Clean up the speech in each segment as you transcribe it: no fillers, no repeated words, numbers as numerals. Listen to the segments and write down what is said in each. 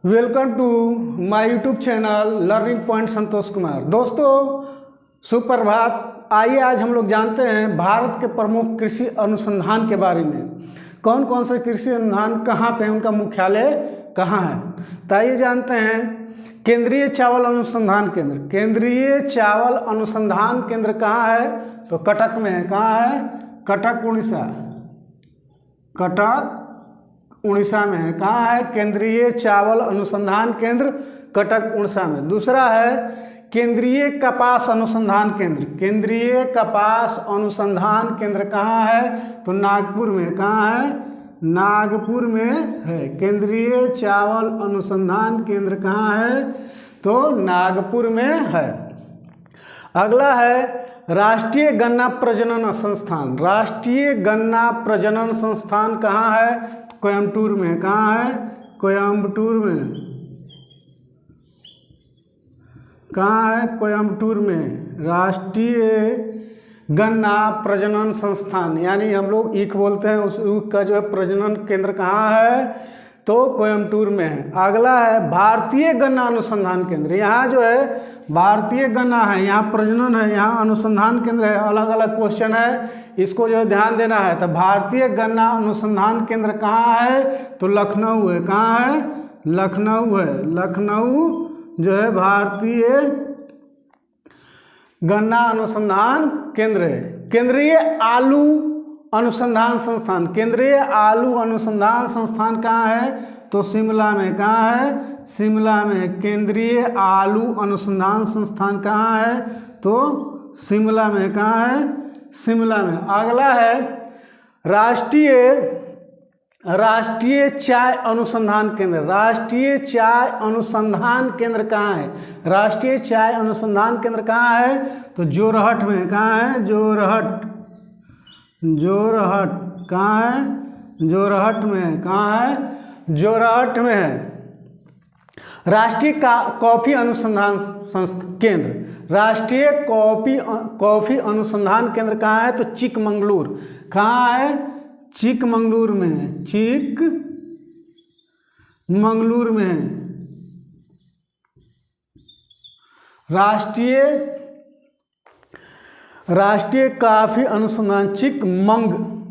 Welcome to my YouTube channel learning point Santosh Kumar. दोस्तों सुप्रभात। आइए आज हम लोग जानते हैं भारत के प्रमुख कृषि अनुसंधान के बारे में। कौन कौन से कृषि अनुसंधान कहाँ पे, उनका मुख्यालय कहाँ है। तो आइए जानते हैं। केंद्रीय चावल अनुसंधान केंद्र, केंद्रीय चावल अनुसंधान केंद्र कहाँ है? तो कटक में है। कहाँ है? कटक उड़ीसा। कटक उड़ीसा में है। कहाँ है? केंद्रीय चावल अनुसंधान केंद्र कटक उड़ीसा में। दूसरा है केंद्रीय कपास अनुसंधान केंद्र, केंद्रीय कपास अनुसंधान केंद्र कहाँ है? तो नागपुर में। कहाँ है? नागपुर में है। केंद्रीय चावल अनुसंधान केंद्र कहाँ है? तो नागपुर में है। अगला है राष्ट्रीय गन्ना प्रजनन संस्थान, राष्ट्रीय गन्ना प्रजनन संस्थान कहाँ है? कोयम्बटूर में। कहाँ है? कोयम्बटूर में। कहाँ है? कोयम्बटूर में। राष्ट्रीय गन्ना प्रजनन संस्थान, यानी हम लोग ईख बोलते हैं, उस ईख का जो है प्रजनन केंद्र कहाँ है? तो कोयम्बटूर में है। अगला है भारतीय गन्ना अनुसंधान केंद्र। यहाँ जो है भारतीय गन्ना है, यहाँ प्रजनन है, यहाँ अनुसंधान केंद्र है। अलग अलग क्वेश्चन है, इसको जो है ध्यान देना है। तो भारतीय गन्ना अनुसंधान केंद्र कहाँ है? तो लखनऊ है। कहाँ है? लखनऊ है। लखनऊ जो है भारतीय गन्ना अनुसंधान केंद्र है। केंद्रीय आलू अनुसंधान संस्थान, केंद्रीय आलू अनुसंधान संस्थान कहाँ है? तो शिमला में। कहाँ है? शिमला में। केंद्रीय आलू अनुसंधान संस्थान कहाँ है? तो शिमला में। कहाँ है? शिमला में। अगला है राष्ट्रीय चाय अनुसंधान केंद्र, राष्ट्रीय चाय अनुसंधान केंद्र कहाँ है? राष्ट्रीय चाय अनुसंधान केंद्र कहाँ है? तो जोरहट में। कहाँ है? जोरहट। जोरहट कहाँ है? जोरहट में। कहाँ है? जोरहट में है। राष्ट्रीय कॉफी अनुसंधान केंद्र, राष्ट्रीय कॉफी अनुसंधान केंद्र कहाँ है? तो चिकमंगलूर। कहाँ है? चिकमंगलूर में है। चिकमंगलूर में है। राष्ट्रीय काफी अनुसंधान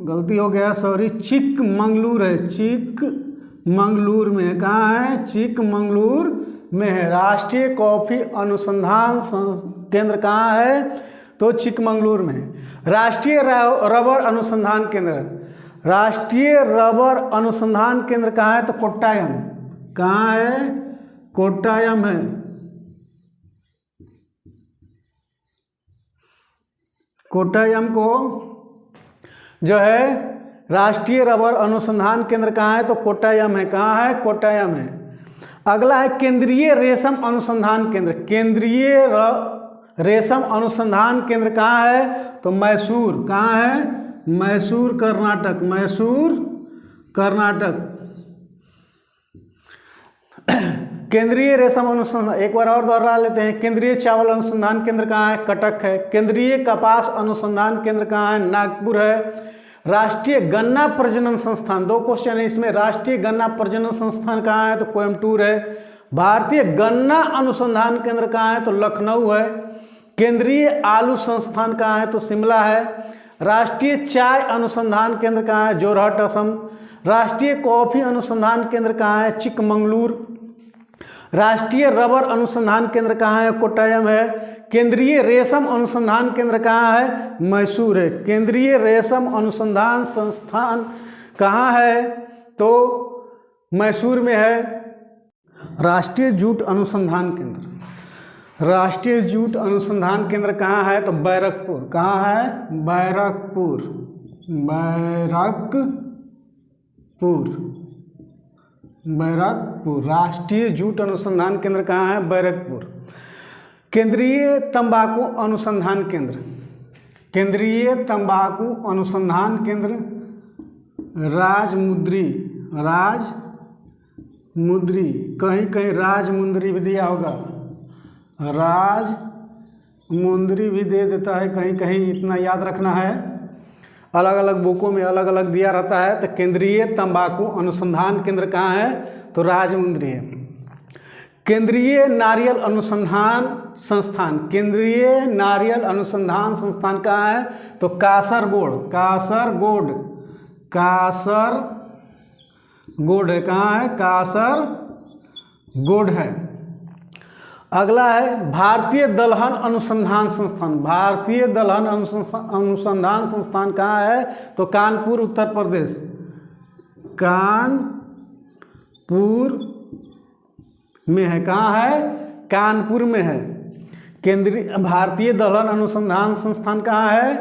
गलती हो गया, सॉरी, चिकमंगलूर है। चिकमंगलूर में। कहाँ है? चिकमंगलूर में है। राष्ट्रीय कॉफी अनुसंधान केंद्र कहाँ है? तो चिकमंगलूर में है। राष्ट्रीय रबर अनुसंधान केंद्र, राष्ट्रीय रबर अनुसंधान केंद्र कहाँ है? तो कोट्टायम। कहाँ है? कोट्टायम है। कोट्टायम को जो है राष्ट्रीय रबर अनुसंधान केंद्र कहाँ है? तो कोट्टायम है। कहाँ है? कोट्टायम है। अगला है केंद्रीय रेशम अनुसंधान केंद्र, केंद्रीय रेशम अनुसंधान केंद्र कहाँ है? तो मैसूर। कहाँ है? मैसूर कर्नाटक। मैसूर कर्नाटक। केंद्रीय रेशम अनुसंधान, एक बार और दोहरा लेते हैं। केंद्रीय चावल अनुसंधान केंद्र कहाँ है? कटक है। केंद्रीय कपास अनुसंधान केंद्र कहाँ है? नागपुर है। राष्ट्रीय गन्ना प्रजनन संस्थान, दो क्वेश्चन है इसमें। राष्ट्रीय गन्ना प्रजनन संस्थान कहाँ है? तो कोयम्बटूर है। भारतीय गन्ना अनुसंधान केंद्र कहाँ है? तो लखनऊ है। केंद्रीय आलू संस्थान कहाँ है? तो शिमला है। राष्ट्रीय चाय अनुसंधान केंद्र कहाँ है? जोरहट, असम। राष्ट्रीय कॉफी अनुसंधान केंद्र कहाँ है? चिकमंगलूर। राष्ट्रीय रबर अनुसंधान केंद्र कहाँ है? कोट्टायम है। केंद्रीय रेशम अनुसंधान केंद्र कहाँ है? मैसूर है। केंद्रीय रेशम अनुसंधान संस्थान कहाँ है? तो मैसूर में है। राष्ट्रीय जूट अनुसंधान केंद्र, राष्ट्रीय जूट अनुसंधान केंद्र कहाँ है? तो बैरकपुर। कहाँ है? बैरकपुर। बैरकपुर। राष्ट्रीय जूट अनुसंधान केंद्र कहाँ है? बैरकपुर। केंद्रीय तंबाकू अनुसंधान केंद्र, केंद्रीय तंबाकू अनुसंधान केंद्र राजमुंद्री। कहीं कहीं राजमुंद्री भी दिया होगा, राजमुंद्री भी दे देता है कहीं कहीं, इतना याद रखना है। अलग अलग बुकों में अलग अलग दिया रहता है। तो केंद्रीय तंबाकू अनुसंधान केंद्र कहाँ है? तो राजमुंद्री है। केंद्रीय नारियल अनुसंधान संस्थान, केंद्रीय नारियल अनुसंधान संस्थान कहाँ है? तो कासरगोड, कासरगोड, कासरगोड है। कहाँ है? कासरगोड है। अगला है भारतीय दलहन अनुसंधान संस्थान, भारतीय दलहन अनुसंधान संस्थान कहाँ है? तो कानपुर उत्तर प्रदेश, कानपुर में है। कहाँ है? कानपुर में है। केंद्रीय भारतीय दलहन अनुसंधान संस्थान कहाँ है?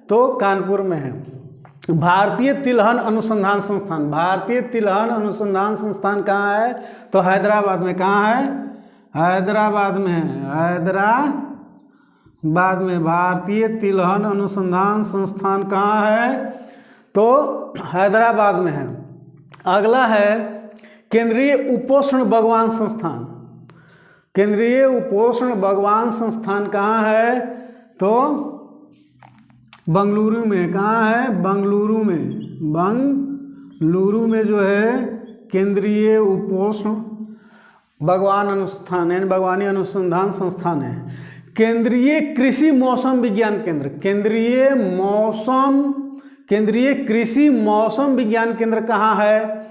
तो कानपुर में है। भारतीय तिलहन अनुसंधान संस्थान, भारतीय तिलहन अनुसंधान संस्थान कहाँ है? तो हैदराबाद में। कहाँ है? हैदराबाद में है, हैदराबाद में भारतीय तिलहन अनुसंधान संस्थान कहाँ है? तो हैदराबाद में है। अगला है केंद्रीय उपोष्ण बागवान संस्थान, केंद्रीय उपोष्ण बागवान संस्थान कहाँ है? तो बंगलुरु में। कहाँ है? बंगलुरु में, बंगलुरु में जो है केंद्रीय उपोष्ण बागवान अनुष्ठान यानी बागवानी अनुसंधान संस्थान है। केंद्रीय कृषि मौसम विज्ञान केंद्र, केंद्रीय कृषि मौसम विज्ञान केंद्र कहाँ है?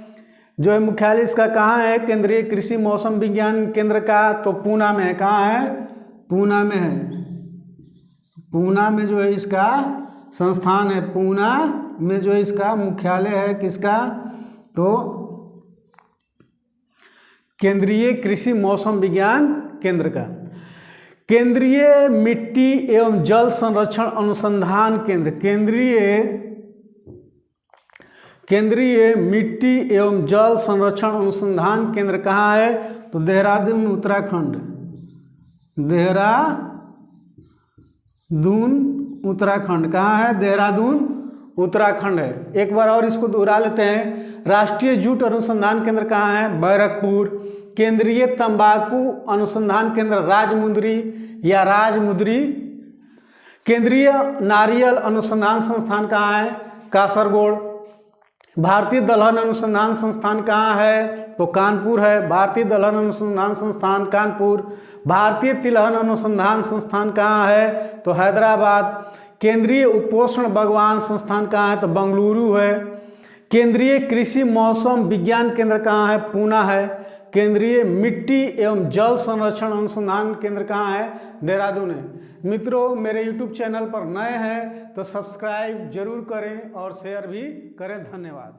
जो है मुख्यालय इसका कहाँ है? केंद्रीय कृषि मौसम विज्ञान केंद्र का तो पूना में है। कहाँ है? पूना में है। पूना में जो है इसका संस्थान है, पूना में जो है इसका मुख्यालय है। किसका? तो केंद्रीय कृषि मौसम विज्ञान केंद्र का। केंद्रीय मिट्टी एवं जल संरक्षण अनुसंधान केंद्र, केंद्रीय मिट्टी एवं जल संरक्षण अनुसंधान केंद्र कहाँ है? तो देहरादून उत्तराखंड, देहरादून उत्तराखंड। कहाँ है? देहरादून उत्तराखंड है। एक बार और इसको दोहरा लेते हैं। राष्ट्रीय जूट अनुसंधान केंद्र कहाँ है? बैरकपुर। केंद्रीय तंबाकू अनुसंधान केंद्र राजमुंदरी या राजमुंदरी। केंद्रीय नारियल अनुसंधान संस्थान कहाँ है? कासरगोड। भारतीय दलहन अनुसंधान संस्थान कहाँ है? तो कानपुर है, भारतीय दलहन अनुसंधान संस्थान कानपुर। भारतीय तिलहन अनुसंधान संस्थान कहाँ है? तो हैदराबाद। केंद्रीय उपोष्ण बागवान संस्थान कहाँ है? तो बंगलुरु है। केंद्रीय कृषि मौसम विज्ञान केंद्र कहाँ है? पूना है। केंद्रीय मिट्टी एवं जल संरक्षण अनुसंधान केंद्र कहाँ है? देहरादून है। मित्रों, मेरे YouTube चैनल पर नए हैं तो सब्सक्राइब जरूर करें और शेयर भी करें। धन्यवाद।